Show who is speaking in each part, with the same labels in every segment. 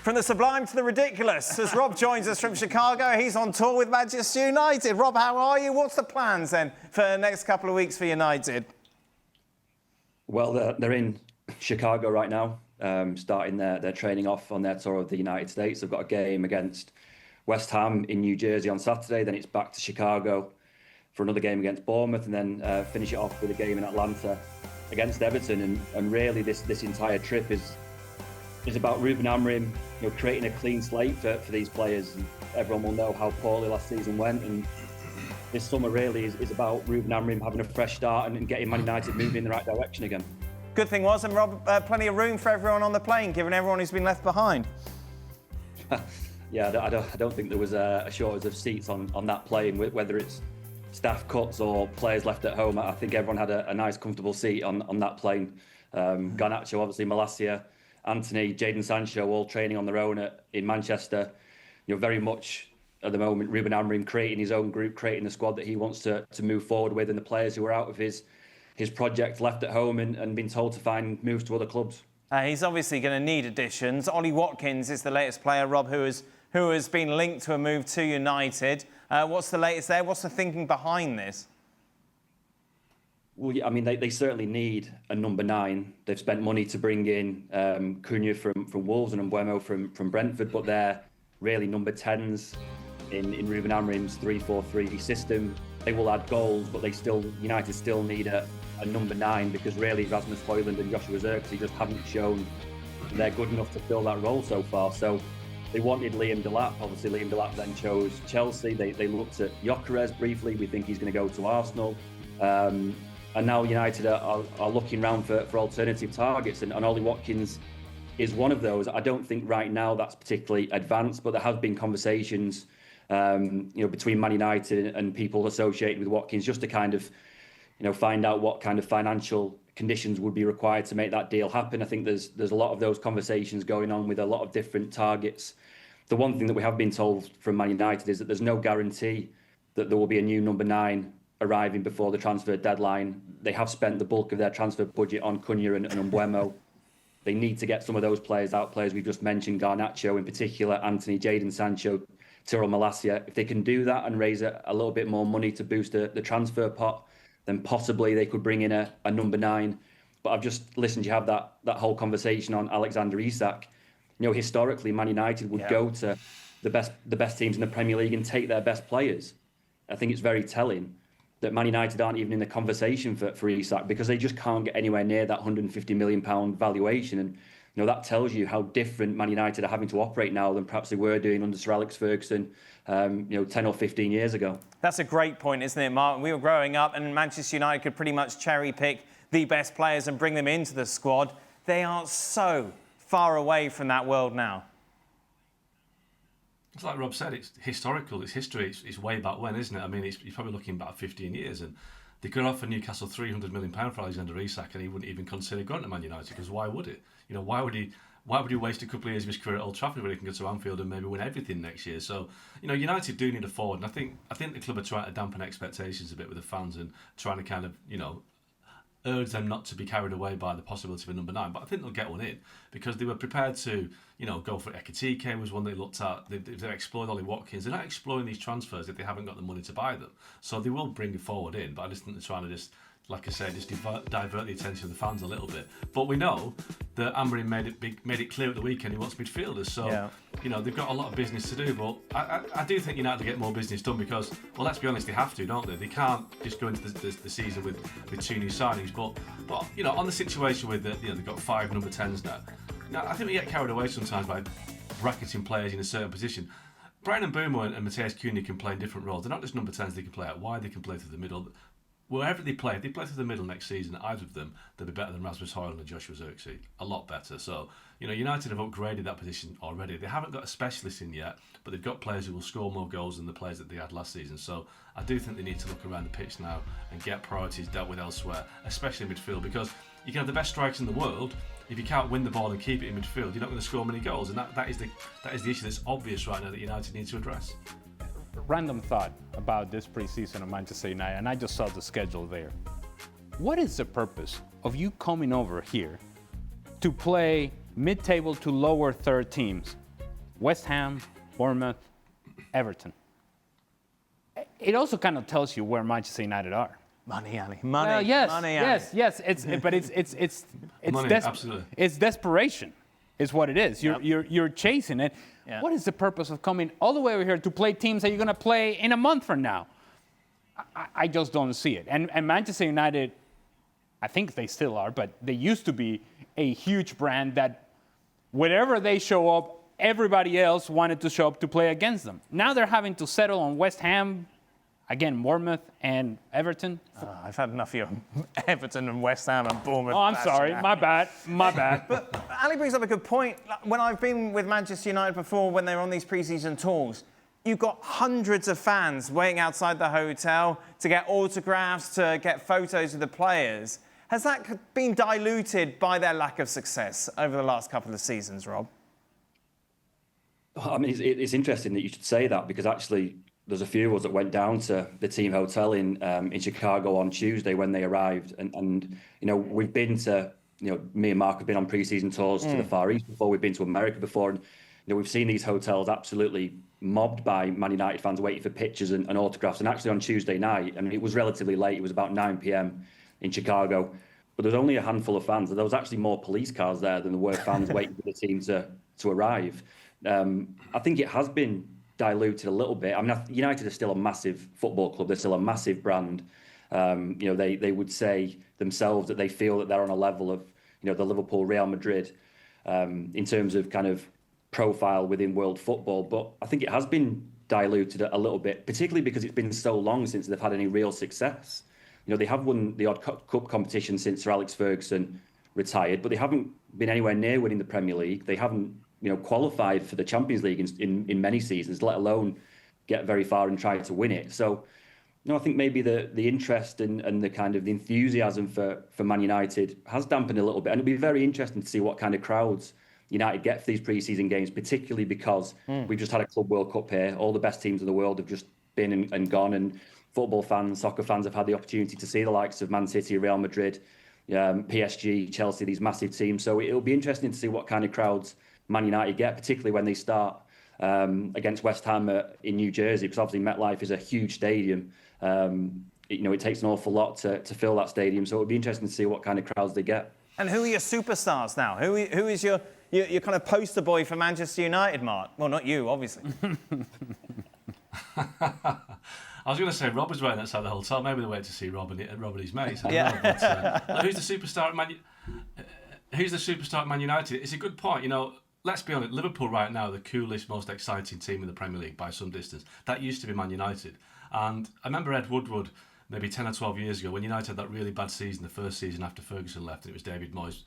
Speaker 1: From the sublime to the ridiculous, as Rob joins us from Chicago, he's on tour with Manchester United. Rob, how are you? What's the plans then for the next couple of weeks for United?
Speaker 2: Well, they're in Chicago right now, starting their training off on their tour of the United States. They've got a game against West Ham in New Jersey on Saturday. Then it's back to Chicago for another game against Bournemouth, and then finish it off with a game in Atlanta against Everton. And really, this entire trip is about Ruben Amorim, creating a clean slate for these players. And everyone will know how poorly last season went, and this summer really is about Ruben Amorim having a fresh start and getting Man United moving in the right direction again.
Speaker 1: Good thing was, and Rob, plenty of room for everyone on the plane, given everyone who's been left behind.
Speaker 2: Yeah, I don't think there was a shortage of seats on that plane, whether it's staff cuts or players left at home. I think everyone had a nice, comfortable seat on that plane. Garnacho, obviously, Malacia, Anthony, Jadon Sancho, all training on their own in Manchester. Very much at the moment, Ruben Amorim creating his own group, creating the squad that he wants to move forward with, and the players who are out of his project left at home and been told to find moves to other clubs.
Speaker 1: He's obviously going to need additions. Olie Watkins is the latest player, Rob, who has been linked to a move to United. What's the latest there? What's the thinking behind this?
Speaker 2: Well, yeah, I mean, they certainly need a number 9. They've spent money to bring in Cunha from Wolves and Moreno from Brentford, but they're really number 10s in Ruben Amorim's 3-4-3 system. They will add goals, but United still need a number 9, because really Rasmus Højlund and Joshua Zirkzee just haven't shown they're good enough to fill that role so far. So they wanted Liam Delap. Obviously, Liam Delap then chose Chelsea. They looked at Gyökeres briefly. We think he's going to go to Arsenal. And now United are looking around for alternative targets, and Ollie Watkins is one of those. I don't think right now that's particularly advanced, but there have been conversations, between Man United and people associated with Watkins, just to kind of, find out what kind of financial conditions would be required to make that deal happen. I think there's a lot of those conversations going on with a lot of different targets. The one thing that we have been told from Man United is that there's no guarantee that there will be a new number 9 arriving before the transfer deadline. They have spent the bulk of their transfer budget on Cunha and Mbeumo. They need to get some of those players out, players we've just mentioned, Garnacho in particular, Anthony, Jadon Sancho, Tyrell Malacia. If they can do that and raise a little bit more money to boost the transfer pot, then possibly they could bring in a number 9. But I've just listened to you have that whole conversation on Alexander Isak. Historically, Man United would go to the best teams in the Premier League and take their best players. I think it's very telling that Man United aren't even in the conversation for Isak, because they just can't get anywhere near that £150 million valuation. And that tells you how different Man United are having to operate now than perhaps they were doing under Sir Alex Ferguson 10 or 15 years ago. That's
Speaker 1: a great point, isn't it, Mark? We were growing up and Manchester United could pretty much cherry pick the best players and bring them into the squad. They are so far away from that world now.
Speaker 3: It's like Rob said, it's historical, it's history, it's way back when, isn't it? I mean, he's probably looking back 15 years, and they could offer Newcastle £300 million for Alexander Isak, and he wouldn't even consider going to Man United, because why would it? Why would he waste a couple of years of his career at Old Trafford when he can go to Anfield and maybe win everything next year? So, United do need a forward, and I think the club are trying to dampen expectations a bit with the fans and trying to kind of, urge them not to be carried away by the possibility of a number 9, but I think they'll get one in, because they were prepared to, go for Ekitike was one they looked at. They've explored Ollie Watkins. They're not exploring these transfers if they haven't got the money to buy them. So they will bring a forward in, but I just think they're trying to like I said, just divert the attention of the fans a little bit. But we know that Amorim made it clear at the weekend he wants midfielders. So, they've got a lot of business to do. But I do think United get more business done because, well, let's be honest, they have to, don't they? They can't just go into the season with 2 new signings. But on the situation with they've got 5 number 10s now. Now, I think we get carried away sometimes by bracketing players in a certain position. Brian Mbeumo and Matheus Cunha can play in different roles. They're not just number 10s they can play out wide, they can play through the middle. Wherever they play, if they play through the middle next season, either of them, they'll be better than Rasmus Højlund and Joshua Zirkzee. A lot better. So, United have upgraded that position already. They haven't got a specialist in yet, but they've got players who will score more goals than the players that they had last season. So, I do think they need to look around the pitch now and get priorities dealt with elsewhere, especially in midfield, because you can have the best strikers in the world. If you can't win the ball and keep it in midfield, you're not going to score many goals. And that is the issue that's obvious right now that United need to address.
Speaker 4: Random thought about this preseason of Manchester United, and I just saw the schedule there. What is the purpose of you coming over here to play mid-table to lower third teams West Ham, Bournemouth, Everton. It also kind of tells you where Manchester United are.
Speaker 1: Money, Ali. Money.
Speaker 4: Well, yes,
Speaker 1: Money,
Speaker 4: yes,
Speaker 1: Ali.
Speaker 4: yes. It's
Speaker 3: Money, absolutely.
Speaker 4: It's desperation, is what it is. You're chasing it.
Speaker 1: Yeah.
Speaker 4: What is the purpose of coming all the way over here to play teams that you're going to play in a month from now? I just don't see it. And Manchester United, I think they still are, but they used to be a huge brand that whenever they show up, everybody else wanted to show up to play against them. Now they're having to settle on West Ham, again, Bournemouth and Everton.
Speaker 1: I've had enough of your Everton and West Ham and Bournemouth.
Speaker 4: Oh, I'm
Speaker 1: bashing,
Speaker 4: sorry.
Speaker 1: Ali.
Speaker 4: My bad.
Speaker 1: But Ali brings up a good point. Like, when I've been with Manchester United before, when they're on these pre-season tours, you've got hundreds of fans waiting outside the hotel to get autographs, to get photos of the players. Has that been diluted by their lack of success over the last couple of seasons, Rob?
Speaker 2: I mean, it's interesting that you should say that, because actually there's a few of us that went down to the team hotel in Chicago on Tuesday when they arrived, and we've been to, me and Mark have been on pre-season tours to the Far East before. We've been to America before, and we've seen these hotels absolutely mobbed by Man United fans waiting for pictures and autographs. And actually on Tuesday night, I mean, it was relatively late. It was about 9 p.m. in Chicago, but there was only a handful of fans. There was actually more police cars there than there were fans waiting for the team to arrive. I think it has been diluted a little bit. I mean, United are still a massive football club. They're still a massive brand. They would say themselves that they feel that they're on a level of, the Liverpool, Real Madrid, in terms of kind of profile within world football. But I think it has been diluted a little bit, particularly because it's been so long since they've had any real success. They have won the odd cup competition since Sir Alex Ferguson retired, but they haven't been anywhere near winning the Premier League. They haven't, qualified for the Champions League in many seasons, let alone get very far and try to win it. So, I think maybe the interest and the kind of the enthusiasm for Man United has dampened a little bit. And it'll be very interesting to see what kind of crowds United get for these pre-season games, particularly because we've just had a Club World Cup here. All the best teams in the world have just been and gone, and football fans, soccer fans have had the opportunity to see the likes of Man City, Real Madrid, PSG, Chelsea, these massive teams. So it'll be interesting to see what kind of crowds Man United get, particularly when they start against West Ham in New Jersey, because obviously MetLife is a huge stadium. It takes an awful lot to fill that stadium. So it'll be interesting to see what kind of crowds they get. And
Speaker 1: who are your superstars now? Who is your kind of poster boy for Manchester United, Mark? Well, not you, obviously.
Speaker 3: I was going to say Rob was right outside the hotel. Maybe the way to see Rob and his mates.
Speaker 1: Yeah.
Speaker 3: But, who's the superstar at Man United? It's a good point. Let's be honest. Liverpool right now are the coolest, most exciting team in the Premier League by some distance. That used to be Man United. And I remember Ed Woodward, maybe 10 or 12 years ago, when United had that really bad season, the first season after Ferguson left, and it was David Moyes.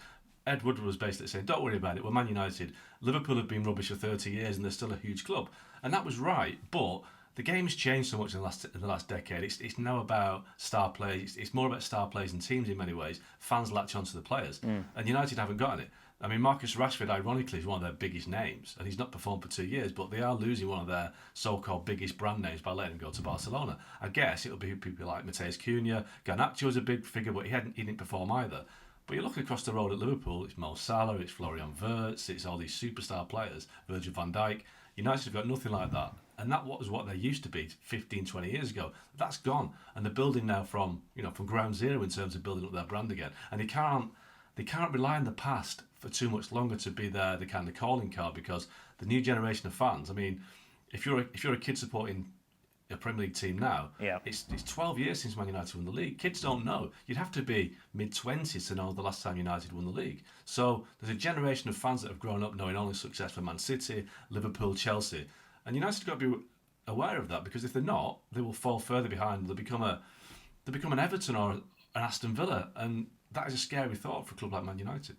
Speaker 3: Ed Woodward was basically saying, don't worry about it, we're Man United. Liverpool have been rubbish for 30 years and they're still a huge club. And that was right, but the game's changed so much in the last decade. It's now about star players. It's more about star players and teams in many ways. Fans latch onto the players. And United haven't gotten it. I mean, Marcus Rashford, ironically, is one of their biggest names, and he's not performed for 2 years, but they are losing one of their so-called biggest brand names by letting him go to Barcelona. I guess it'll be people like Mateus Cunha. Garnacho was a big figure, but he didn't perform either. But you're looking across the road at Liverpool, it's Mo Salah, it's Florian Wirtz, it's all these superstar players, Virgil van Dijk. United have got nothing like that. And that was what they used to be 15, 20 years ago. That's gone. And they're building now from ground zero in terms of building up their brand again. And they can't rely on the past for too much longer to be the kind of calling card, because the new generation of fans, I mean, if you're a kid supporting a Premier League team now, it's 12 years since Man United won the league. Kids don't know. You'd have to be mid-20s to know the last time United won the league. So there's a generation of fans that have grown up knowing only success for Man City, Liverpool, Chelsea. And United's got to be aware of that, because if they're not, they will fall further behind. They'll become an Everton or an Aston Villa, and that is a scary thought for a club like Man United.